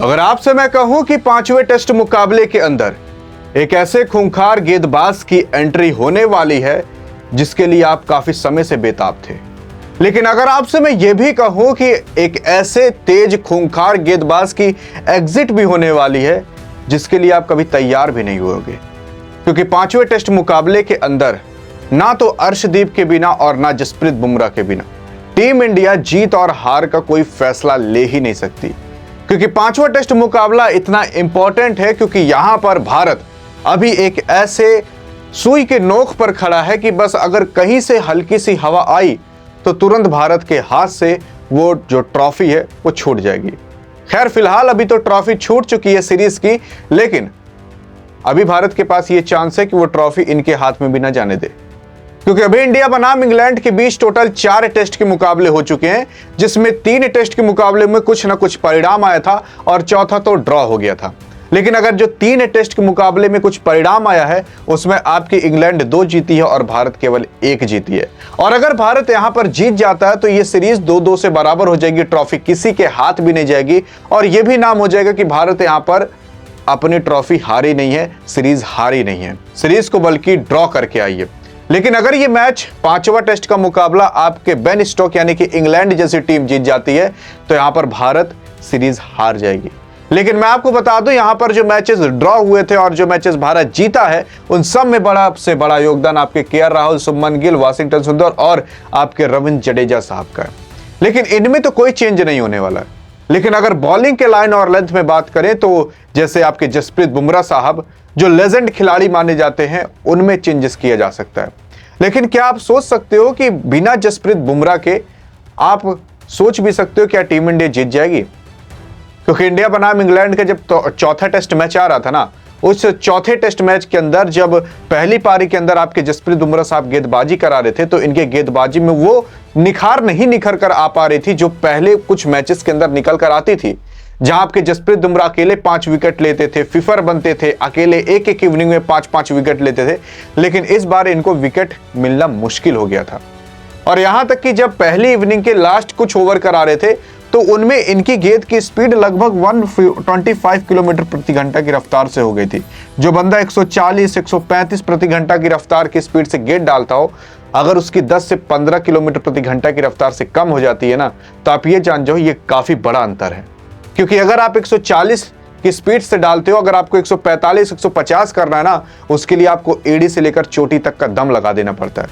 अगर आपसे मैं कहूं कि पांचवें टेस्ट मुकाबले के अंदर एक ऐसे खूंखार गेंदबाज की एंट्री होने वाली है जिसके लिए आप काफी समय से बेताब थे, लेकिन अगर आपसे मैं यह भी कहूं कि एक ऐसे तेज खूंखार गेंदबाज की एग्जिट भी होने वाली है जिसके लिए आप कभी तैयार भी नहीं होगे, क्योंकि पांचवें टेस्ट मुकाबले के अंदर ना तो अर्शदीप के बिना और ना जसप्रीत बुमराह के बिना टीम इंडिया जीत और हार का कोई फैसला ले ही नहीं सकती। क्योंकि पांचवा टेस्ट मुकाबला इतना इंपॉर्टेंट है क्योंकि यहां पर भारत अभी एक ऐसे सुई के नोक पर खड़ा है कि बस अगर कहीं से हल्की सी हवा आई तो तुरंत भारत के हाथ से वो जो ट्रॉफी है वो छूट जाएगी। खैर फिलहाल अभी तो ट्रॉफी छूट चुकी है सीरीज की, लेकिन अभी भारत के पास ये चांस है कि वो ट्रॉफी इनके हाथ में भी ना जाने दे, क्योंकि अभी इंडिया बनाम इंग्लैंड के बीच टोटल 4 टेस्ट के मुकाबले हो चुके हैं, जिसमें 3 टेस्ट के मुकाबले में कुछ ना कुछ परिणाम आया था और चौथा तो ड्रॉ हो गया था। लेकिन अगर जो 3 टेस्ट के मुकाबले में कुछ परिणाम आया है उसमें आपकी इंग्लैंड 2 जीती है और भारत केवल 1 जीती है, और अगर भारत यहां पर जीत जाता है तो यह सीरीज 2-2 से बराबर हो जाएगी, ट्रॉफी किसी के हाथ भी नहीं जाएगी और यह भी नाम हो जाएगा कि भारत यहां पर अपनी ट्रॉफी हारी नहीं है, सीरीज हारी नहीं है, सीरीज को बल्कि ड्रॉ करके आई है। लेकिन अगर ये मैच पांचवा टेस्ट का मुकाबला आपके बेन स्टोक यानी कि इंग्लैंड जैसी टीम जीत जाती है तो यहां पर भारत सीरीज हार जाएगी। लेकिन मैं आपको बता दूं यहां पर जो मैचेस ड्रॉ हुए थे और जो मैचेस भारत जीता है उन सब में बड़ा से बड़ा योगदान आपके केएल राहुल, शुभमन गिल, वाशिंगटन सुंदर और आपके रविंद्र जडेजा साहब का है। लेकिन इनमें तो कोई चेंज नहीं होने वाला है। लेकिन अगर बॉलिंग के लाइन और लेंथ में बात करें तो जैसे आपके जसप्रीत बुमराह साहब जो लेजेंड खिलाड़ी माने जाते हैं उनमें चेंजेस किया जा सकता है। लेकिन क्या आप सोच सकते हो कि बिना जसप्रीत बुमराह के आप सोच भी सकते हो क्या टीम इंडिया जीत जाएगी? क्योंकि इंडिया बनाम इंग्लैंड का जब चौथा टेस्ट मैच आ रहा था ना, उस चौथे टेस्ट मैच के अंदर जब पहली पारी के अंदर आपके जसप्रीत बुमराह साहब गेंदबाजी करा रहे थे तो इनके गेंदबाजी में वो निखार नहीं निखर कर आ पा रही थी जो पहले कुछ मैचेस के अंदर निकल कर आती थी, जहां आपके जसप्रीत बुमराह अकेले 5 विकेट लेते थे, फिफर बनते थे, अकेले एक इनिंग में 5-5 विकेट लेते थे। लेकिन इस बार इनको विकेट मिलना मुश्किल हो गया था और यहां तक कि जब पहली इनिंग के लास्ट कुछ ओवर करा रहे थे तो उनमें इनकी गेंद की स्पीड लगभग 125 किलोमीटर प्रति घंटा की रफ्तार से हो गई थी। जो बंदा 140-135 प्रति घंटा की रफ्तार की स्पीड से गेंद डालता हो, अगर उसकी 10 से 15 किलोमीटर प्रति घंटा की रफ्तार से कम हो जाती है ना, तो आप ये जान जाओ ये काफी बड़ा अंतर है। क्योंकि अगर आप 140 की स्पीड से डालते हो, अगर आपको 145-150 करना है ना, उसके लिए आपको एड़ी से लेकर चोटी तक का दम लगा देना पड़ता है।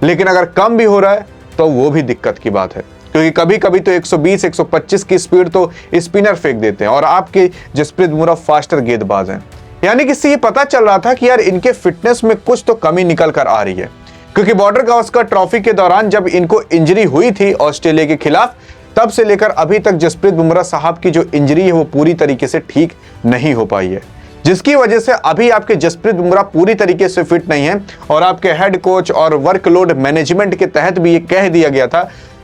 लेकिन अगर कम भी हो रहा है तो वो भी दिक्कत की बात है, क्योंकि कभी कभी तो 120-125 की स्पीड तो स्पिनर फेंक देते हैं और आपके जसप्रीत बुमराह फास्टर गेंदबाज हैं। यानी कि इससे ये पता चल रहा था कि यार इनके फिटनेस में कुछ तो कमी निकल कर आ रही है, क्योंकि बॉर्डर गावस्कर ट्रॉफी के दौरान जब इनको इंजरी हुई थी ऑस्ट्रेलिया के खिलाफ, तब से लेकर अभी तक जसप्रीत बुमराह साहब की जो इंजरी है वो पूरी तरीके से ठीक नहीं हो पाई है, जिसकी वजह से अभी आपके जसप्रीत बुमराह पूरी तरीके से फिट नहीं है। और आपके हेड कोच और वर्कलोड मैनेजमेंट के तहत भी ये कह दिया गया था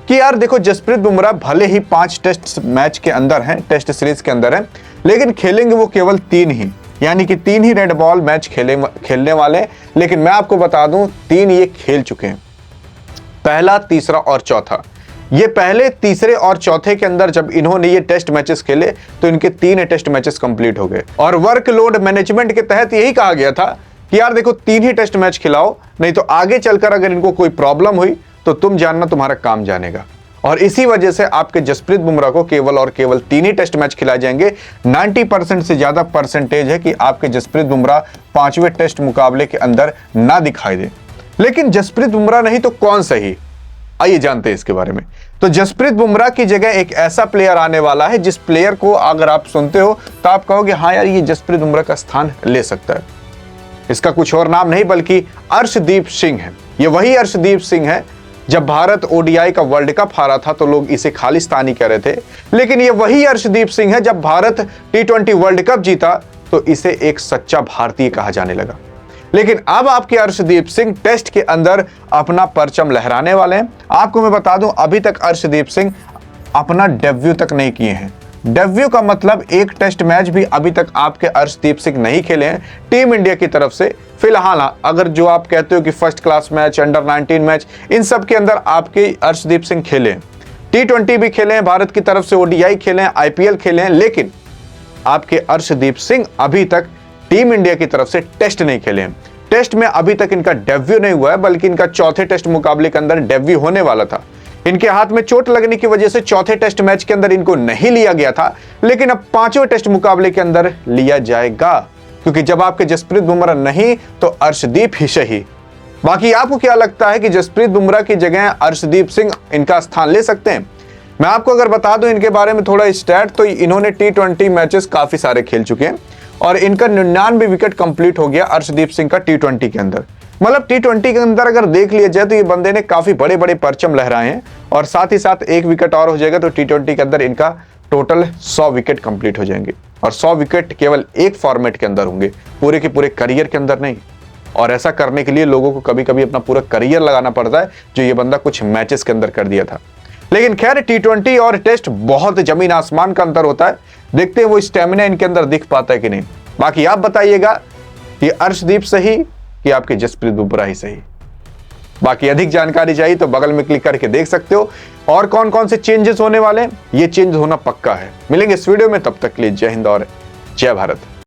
कि यार देखो जसप्रीत बुमराह भले ही 5 टेस्ट मैच के अंदर हैं, टेस्ट सीरीज के अंदर हैं, लेकिन खेलेंगे वो केवल 3 ही, यानी कि 3 ही रेड बॉल मैच खेलने वाले। लेकिन मैं आपको बता दूं 3 ये खेल चुके हैं, पहला, तीसरा और चौथा। ये पहले, तीसरे और चौथे के अंदर जब इन्होंने ये टेस्ट मैचेस खेले तो इनके 3 टेस्ट मैचेस कंप्लीट हो गए और वर्कलोड मैनेजमेंट के तहत यही कहा गया था कि यार देखो 3 ही टेस्ट मैच खिलाओ, नहीं तो आगे चलकर अगर इनको कोई प्रॉब्लम हुई तो तुम जानना तुम्हारा काम जानेगा। और इसी वजह से आपके जसप्रीत बुमराह को केवल और केवल 3 ही टेस्ट मैच खिलाए जाएंगे। 90% से ज्यादा परसेंटेज है कि आपके जसप्रीत बुमराह 5वें टेस्ट मुकाबले के अंदर ना दिखाई दे। लेकिन जसप्रीत बुमराह नहीं तो कौन सही, आइए जानते हैं इसके बारे में। तो जसप्रीत बुमराह की जगह एक ऐसा प्लेयर आने वाला है जिस प्लेयर को अगर आप सुनते हो तो आप कहोगे हाँ यार ये जसप्रीत बुमराह का स्थान ले सकता है। इसका कुछ और नाम नहीं बल्कि अर्शदीप सिंह है। ये वही अर्शदीप सिंह है, जब भारत ओडीआई का वर्ल्ड कप हारा था तो लोग इसे खालिस्तानी कह रहे थे, लेकिन ये वही अर्शदीप सिंह है जब भारत T20 वर्ल्ड कप जीता तो इसे एक सच्चा भारतीय कहा जाने लगा। लेकिन अब आपके अर्शदीप सिंह टेस्ट के अंदर अपना परचम लहराने वाले हैं। आपको मैं बता दूं अभी तक अर्शदीप सिंह अपना डेब्यू तक नहीं किए हैं। डेब्यू का मतलब एक टेस्ट मैच भी अभी तक आपके अर्शदीप सिंह नहीं खेले हैं टीम इंडिया की तरफ से। फिलहाल अगर जो आप कहते हो कि first class match, under 19 match, इन सब के अंदर आपके अर्शदीप सिंह खेले हैं, T20 भी खेले हैं भारत की तरफ से, ओडीआई खेले हैं, IPL खेले हैं, लेकिन आपके अर्शदीप सिंह अभी तक टीम इंडिया की तरफ से टेस्ट नहीं खेले हैं। टेस्ट में अभी तक इनका डेब्यू नहीं हुआ है, बल्कि इनका चौथे टेस्ट मुकाबले के अंदर डेब्यू होने वाला था। इनके हाथ में चोट लगने की वजह से चौथे टेस्ट मैच के अंदर इनको नहीं लिया गया था, लेकिन अब पांचवें टेस्ट मुकाबले के अंदर लिया जाएगा, क्योंकि जब आपके जसप्रीत बुमराह नहीं तो अर्शदीप ही सही। बाकी आपको क्या लगता है कि जसप्रीत बुमराह की जगह अर्शदीप सिंह इनका स्थान ले सकते हैं? मैं आपको अगर बता दूं इनके बारे में थोड़ा स्टैट, तो इन्होंने T20 मैचेस काफी सारे खेल चुके हैं और इनका 99 विकेट कंप्लीट हो गया अर्शदीप सिंह का T20 के अंदर। मतलब T20 के अंदर अगर देख लिया जाए तो ये बंदे ने काफी बड़े बड़े परचम लहराए हैं, और साथ ही साथ एक विकेट और हो जाएगा तो T20 के अंदर इनका टोटल 100 विकेट कंप्लीट हो जाएंगे। और 100 विकेट केवल एक फॉर्मेट के अंदर होंगे, पूरे के पूरे करियर के अंदर नहीं। और ऐसा करने के लिए लोगों को कभी कभी अपना पूरा करियर लगाना पड़ता है, जो ये बंदा कुछ मैचेस के अंदर कर दिया था। लेकिन खैर T20 और टेस्ट बहुत जमीन आसमान का अंतर होता है, देखते हैं वो स्टेमिना इनके अंदर दिख पाता है कि नहीं। बाकी आप बताइएगा कि अर्शदीप सही कि आपके जसप्रीत बुमराह ही सही। बाकी अधिक जानकारी चाहिए तो बगल में क्लिक करके देख सकते हो, और कौन कौन से चेंजेस होने वाले हैं, ये चेंज होना पक्का है। मिलेंगे इस वीडियो में, तब तक के लिए जय हिंद और जय भारत।